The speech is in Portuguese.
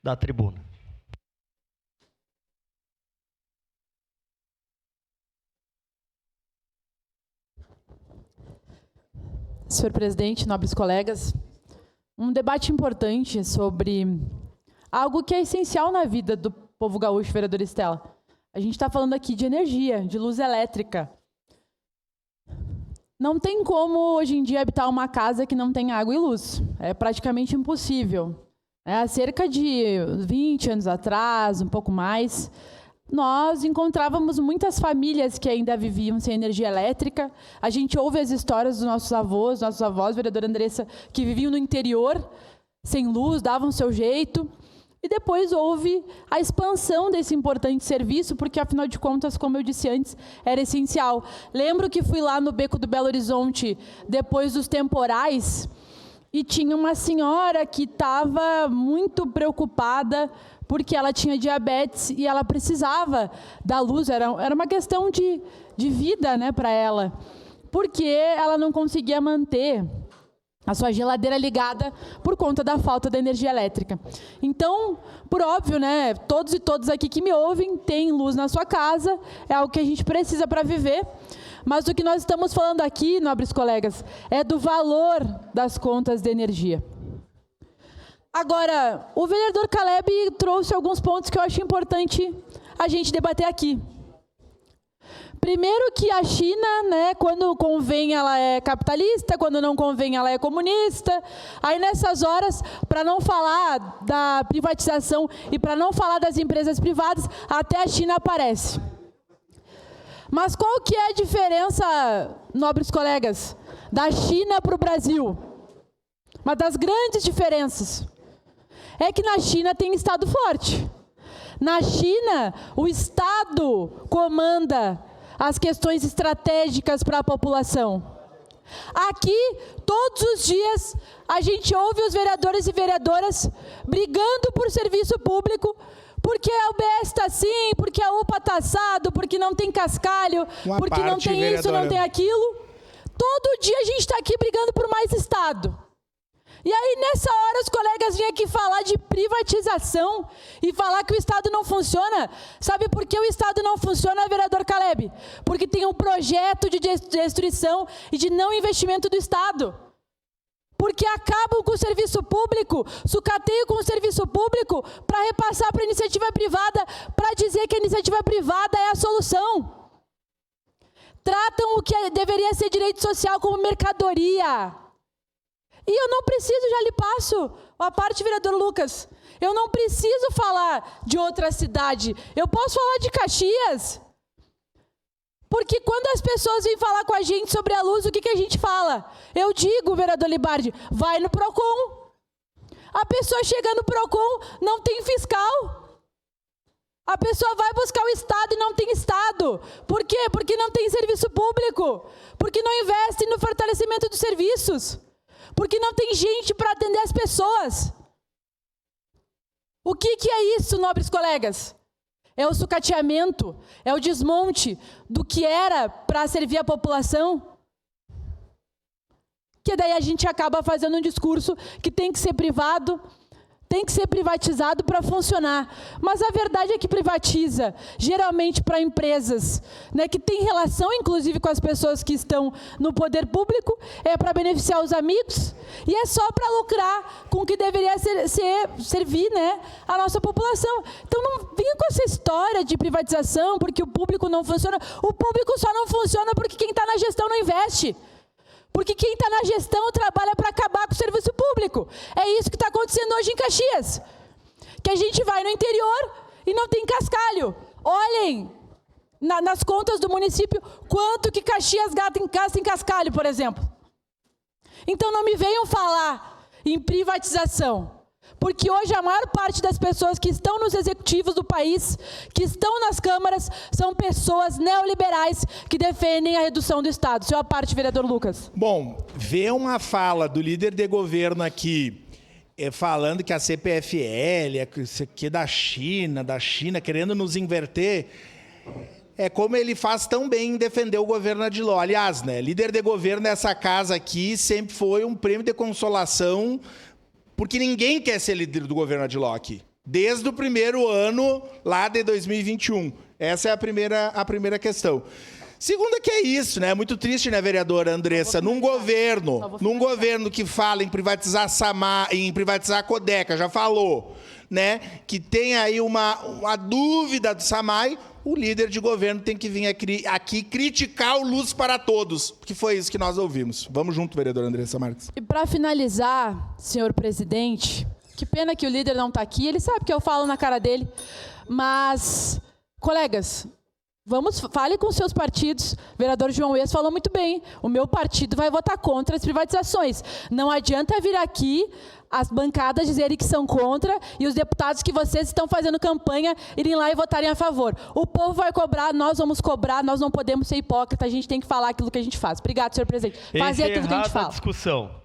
da tribuna. Senhor presidente, nobres colegas, um debate importante sobre algo que é essencial na vida do povo gaúcho, vereadora Estela. A gente está falando aqui de energia, de luz elétrica. Não tem como, hoje em dia, habitar uma casa que não tem água e luz. É praticamente impossível. Há cerca de 20 anos atrás, um pouco mais, nós encontrávamos muitas famílias que ainda viviam sem energia elétrica. A gente ouve as histórias dos nossos avós, vereadora Andressa, que viviam no interior, sem luz, davam seu jeito. E depois houve a expansão desse importante serviço, porque, afinal de contas, como eu disse antes, era essencial. Lembro que fui lá no Beco do Belo Horizonte, depois dos temporais, e tinha uma senhora que estava muito preocupada, porque ela tinha diabetes e ela precisava da luz, era uma questão de vida, né, para ela, porque ela não conseguia manter a sua geladeira ligada por conta da falta da energia elétrica. Então, por óbvio, né, todos e todas aqui que me ouvem têm luz na sua casa, é algo que a gente precisa para viver, mas o que nós estamos falando aqui, nobres colegas, é do valor das contas de energia. Agora, o vereador Caleb trouxe alguns pontos que eu acho importante a gente debater aqui. Primeiro que a China, né, quando convém ela é capitalista, quando não convém ela é comunista. Aí nessas horas, para não falar da privatização e para não falar das empresas privadas, até a China aparece. Mas qual que é a diferença, nobres colegas, da China para o Brasil? Uma das grandes diferenças é que na China tem Estado forte. Na China, o Estado comanda as questões estratégicas para a população. Aqui, todos os dias, a gente ouve os vereadores e vereadoras brigando por serviço público, porque a UBS está assim, porque a UPA está assado, porque não tem cascalho, porque não tem vereadora, isso, não tem aquilo. Todo dia a gente está aqui brigando por mais Estado. E aí, nessa hora, os colegas vêm aqui falar de privatização e falar que o Estado não funciona. Sabe por que o Estado não funciona, vereador Caleb? Porque tem um projeto de destruição e de não investimento do Estado. Porque acabam com o serviço público, sucateiam com o serviço público para repassar para a iniciativa privada, para dizer que a iniciativa privada é a solução. Tratam o que deveria ser direito social como mercadoria. E eu não preciso, já lhe passo a parte, vereador Lucas, eu não preciso falar de outra cidade, eu posso falar de Caxias. Porque quando as pessoas vêm falar com a gente sobre a luz, o que a gente fala? Eu digo, vereador Libardi, vai no PROCON. A pessoa chega no PROCON, não tem fiscal. A pessoa vai buscar o Estado e não tem Estado. Por quê? Porque não tem serviço público. Porque não investe no fortalecimento dos serviços. Porque não tem gente para atender as pessoas. O que é isso, nobres colegas? É o sucateamento, é o desmonte do que era para servir a população. Que daí a gente acaba fazendo um discurso que tem que ser privado, tem que ser privatizado para funcionar. Mas a verdade é que privatiza, geralmente para empresas, né, que tem relação, inclusive, com as pessoas que estão no poder público, é para beneficiar os amigos, e é só para lucrar com o que deveria servir, né, a nossa população. Então não venha com essa história de privatização, porque o público não funciona. O público só não funciona porque quem está na gestão não investe. Porque quem está na gestão trabalha para acabar com o serviço público. É isso que está acontecendo hoje em Caxias. Que a gente vai no interior e não tem cascalho. Olhem nas contas do município quanto que Caxias gasta em cascalho, por exemplo. Então não me venham falar em privatização. Porque hoje a maior parte das pessoas que estão nos executivos do país, que estão nas câmaras, são pessoas neoliberais que defendem a redução do Estado. Sua parte, vereador Lucas. Bom, ver uma fala do líder de governo aqui, falando que a CPFL é da China, querendo nos inverter, é como ele faz tão bem em defender o governo Adiló. Aliás, né, líder de governo dessa casa aqui sempre foi um prêmio de consolação, porque ninguém quer ser líder do governo Adiló aqui. Desde o primeiro ano, lá de 2021. Essa é a primeira questão. Segunda que é isso, né? É muito triste, né, vereadora Andressa? Num governo que fala em privatizar em privatizar a Codeca, já falou, né? Que tem aí uma dúvida do SAMAI, o líder de governo tem que vir aqui criticar o Luz para Todos, porque foi isso que nós ouvimos. Vamos junto, vereadora Andressa Marques. E para finalizar, senhor presidente, que pena que o líder não está aqui, ele sabe que eu falo na cara dele, mas, colegas, fale com seus partidos. O vereador João Eus falou muito bem. O meu partido vai votar contra as privatizações. Não adianta vir aqui as bancadas dizerem que são contra e os deputados que vocês estão fazendo campanha irem lá e votarem a favor. O povo vai cobrar, nós vamos cobrar, nós não podemos ser hipócritas, a gente tem que falar aquilo que a gente faz. Obrigado, senhor presidente. Fazer aquilo que a gente fala. Discussão.